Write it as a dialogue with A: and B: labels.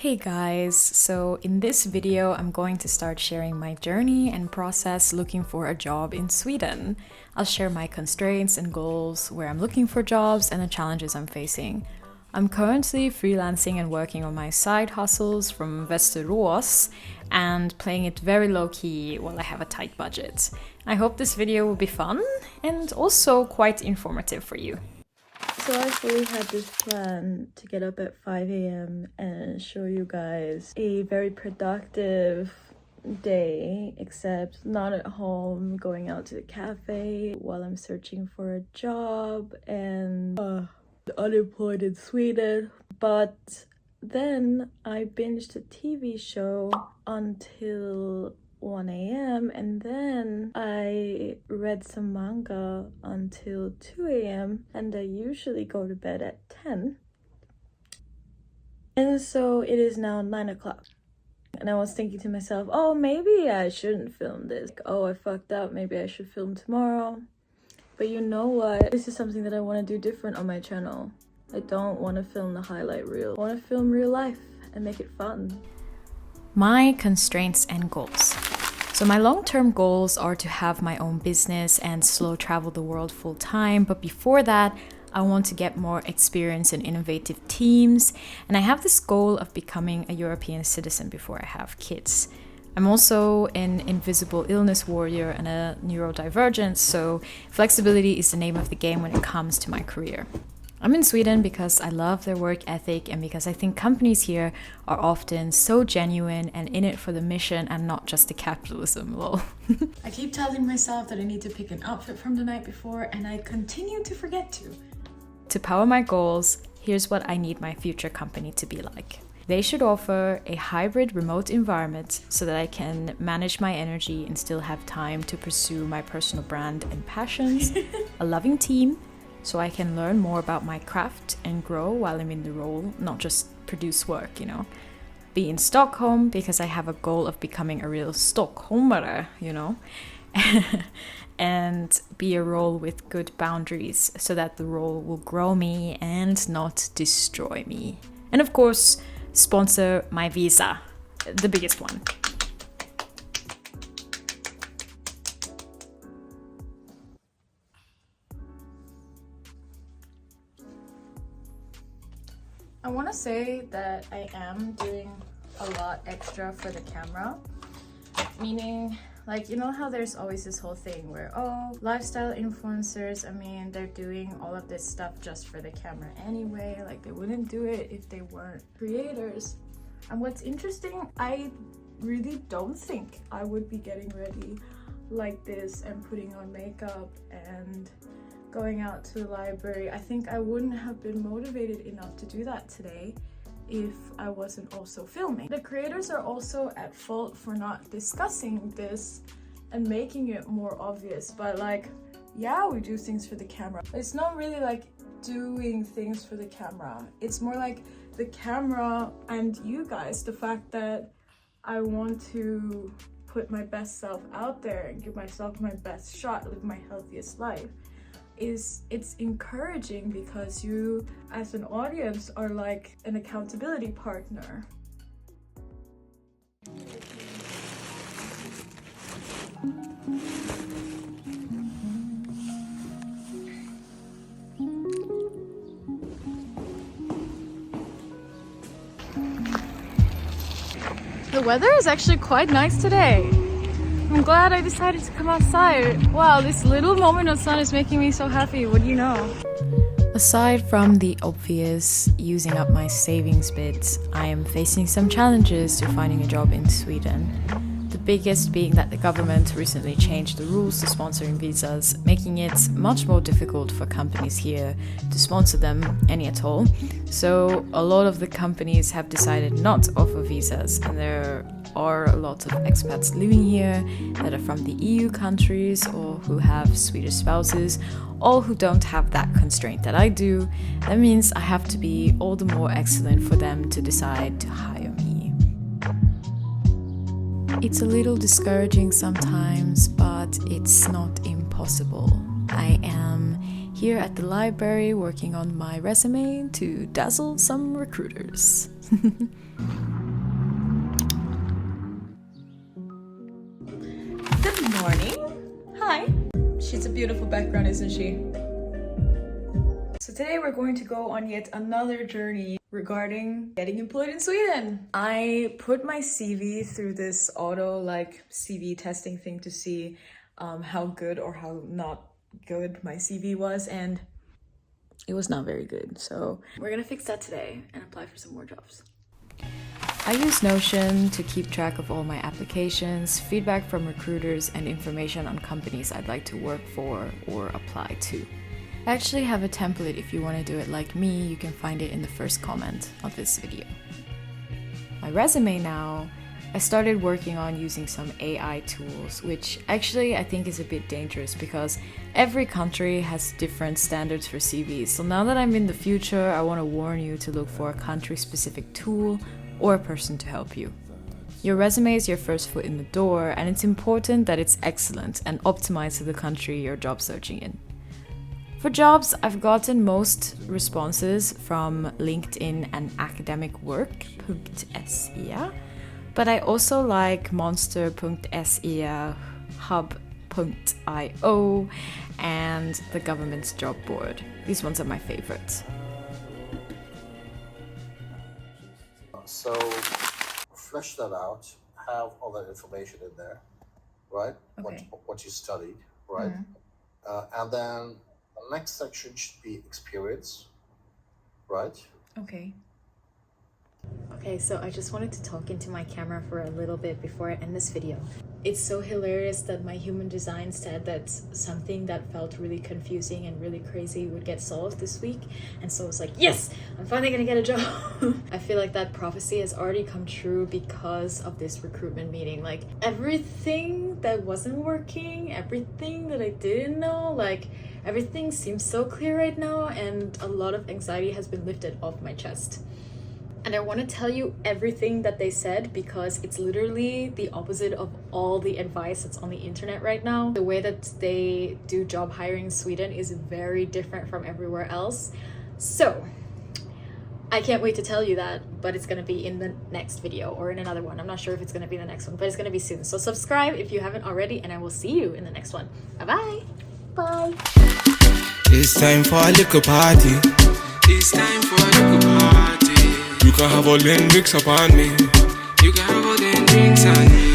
A: Hey guys, so in this video I'm going to start sharing my journey and process looking for a job in Sweden. I'll share my constraints and goals, where I'm looking for jobs and the challenges I'm facing. I'm currently freelancing and working on my side hustles from Västerås and playing it very low-key while I have a tight budget. I hope this video will be fun and also quite informative for you.
B: So I fully had this plan to get up at 5 a.m. and show you guys a very productive day, except not at home, going out to the cafe while I'm searching for a job and unemployed in Sweden. But then I binged a TV show until 1 a.m. and then I read some manga until 2 a.m. and I usually go to bed at 10. And so it is now 9 o'clock. And I was thinking to myself, oh, maybe I shouldn't film this. Oh, I fucked up. Maybe I should film tomorrow. But you know what? This is something that I want to do different on my channel. I don't want to film the highlight reel. I want to film real life and make it fun.
A: My constraints and goals. So my long-term goals are to have my own business and slow travel the world full time. But before that, I want to get more experience in innovative teams. And I have this goal of becoming a European citizen before I have kids. I'm also an invisible illness warrior and a neurodivergent, so flexibility is the name of the game when it comes to my career. I'm in Sweden because I love their work ethic and because I think companies here are often so genuine and in it for the mission and not just the capitalism, lol. I keep telling myself that I need to pick an outfit from the night before and I continue to forget to. To power my goals, here's what I need my future company to be like. They should offer a hybrid remote environment so that I can manage my energy and still have time to pursue my personal brand and passions, a loving team, so I can learn more about my craft and grow while I'm in the role, not just produce work, Be in Stockholm because I have a goal of becoming a real Stockholmare, and be a role with good boundaries so that the role will grow me and not destroy me. And of course, sponsor my visa, the biggest one. I want to say that I am doing a lot extra for the camera, meaning how there's always this whole thing where, lifestyle influencers, they're doing all of this stuff just for the camera anyway, they wouldn't do it if they weren't creators. And what's interesting, I really don't think I would be getting ready like this and putting on makeup and going out to the library. I think I wouldn't have been motivated enough to do that today if I wasn't also filming. The creators are also at fault for not discussing this and making it more obvious, but yeah, we do things for the camera. It's not really doing things for the camera. It's more like the camera and you guys, the fact that I want to put my best self out there and give myself my best shot, live my healthiest life. It's encouraging because you as an audience are like an accountability partner. The weather is actually quite nice today. I'm glad I decided to come outside. Wow, this little moment of sun is making me so happy. What do you know? Aside from the obvious using up my savings bits, I am facing some challenges to finding a job in Sweden. The biggest being that the government recently changed the rules to sponsoring visas, making it much more difficult for companies here to sponsor them, any at all. So a lot of the companies have decided not to offer visas, and there are a lot of expats living here that are from the EU countries or who have Swedish spouses, all who don't have that constraint that I do. That means I have to be all the more excellent for them to decide to hire me. It's a little discouraging sometimes, but it's not impossible. I am here at the library working on my resume to dazzle some recruiters. Good morning. Hi. She's a beautiful background, isn't she? So today we're going to go on yet another journey regarding getting employed in Sweden. I put my CV through this auto CV testing thing to see how good or how not good my CV was, and it was not very good. So we're gonna fix that today and apply for some more jobs. I use Notion to keep track of all my applications, feedback from recruiters, and information on companies I'd like to work for or apply to. I actually have a template if you want to do it like me. You can find it in the first comment of this video. My resume now, I started working on using some AI tools, which actually I think is a bit dangerous because every country has different standards for CVs. So now that I'm in the future, I want to warn you to look for a country-specific tool or a person to help you. Your resume is your first foot in the door, and it's important that it's excellent and optimized to the country you're job searching in. For jobs, I've gotten most responses from LinkedIn and academicwork.se, but I also like monster.se, hub.io, and the government's job board. These ones are my favorites.
C: So flesh that out, have all that information in there, right?
A: Okay.
C: What you studied, right? And then the next section should be experience, right?
A: Okay. Okay, so I just wanted to talk into my camera for a little bit before I end this video. It's so hilarious that my human design said that something that felt really confusing and really crazy would get solved this week. And so I was like, yes, I'm finally gonna get a job. I feel like that prophecy has already come true because of this recruitment meeting. Like everything that wasn't working, everything that I didn't know, everything seems so clear right now, and a lot of anxiety has been lifted off my chest. And I want to tell you everything that they said because it's literally the opposite of all the advice that's on the internet right now. The way that they do job hiring in Sweden is very different from everywhere else. So I can't wait to tell you that, but it's going to be in the next video or in another one. I'm not sure if it's going to be the next one, but it's going to be soon. So subscribe if you haven't already, and I will see you in the next one. Bye-bye. Bye.
D: It's time for a little party. It's time for a little party. You can have all them drinks upon me. You can have all them drinks on me.